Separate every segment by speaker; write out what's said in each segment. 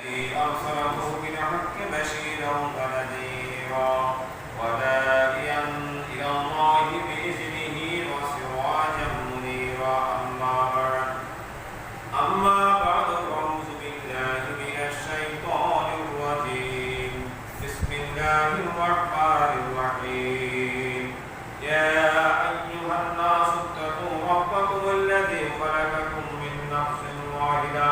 Speaker 1: أرسله بالحق بشيرا ونذيرا وداعيا إلى الله بإذنه وسراجا منيرا أما بعد فأعوذ بالله من الشيطان الرجيم بسم الله الرحمن الرحيم يا أيها الناس اتقوا ربكم الذي خلقكم من نفس واحدة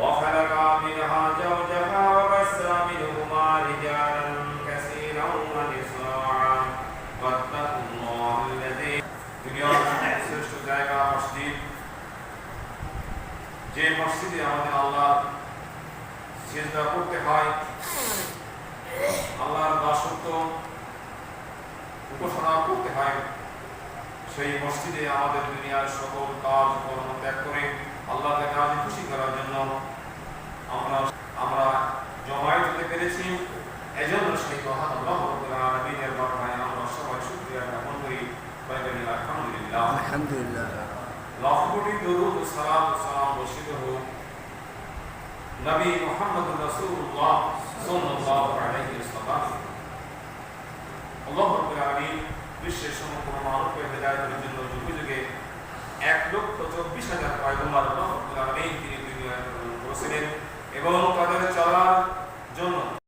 Speaker 1: وخلق منها زوجها وبث منهما رجالا كثيرا ونساء واتقوا الله الذي শ্রেষ্ঠ জায়গা মসজিদ, যে মসজিদে আমাদের আল্লাহ সিজদা করতে হয়, আল্লাহর দাসত্ব উপাসনা করতে হয়, সেই মসজিদে আমাদের দুনিয়ার সকল কাজ কর্ম ত্যাগ করে আল্লাহকে রাজি খুশি করার জন্য আমরা জমায়েত হতে পেরেছি। এজন্য সেই মহান আল্লাহ রাব্বুল আলামিনের দরবারে আমরা সবাই শুকরিয়া জ্ঞাপন করি। আলহামদুলিল্লাহ
Speaker 2: আলহামদুলিল্লাহ।
Speaker 1: লাখ কোটি দরুদ ও সালাম বর্ষিত হোক নবী মুহাম্মদ রাসূলুল্লাহ সাল্লাল্লাহু আলাইহি ওয়াসাল্লাম। আল্লাহ রাব্বুল আলামিন বিশ্বের সমগ্র মানবকে হেদায়েতের জন্য যুগে যুগে 1,24,000 পয়গম্বর আল্লাহ রাব্বুল আলামিন তিনি দুনিয়ায় প্রেরণ করেছিলেন এবং তাদের চলার জন্য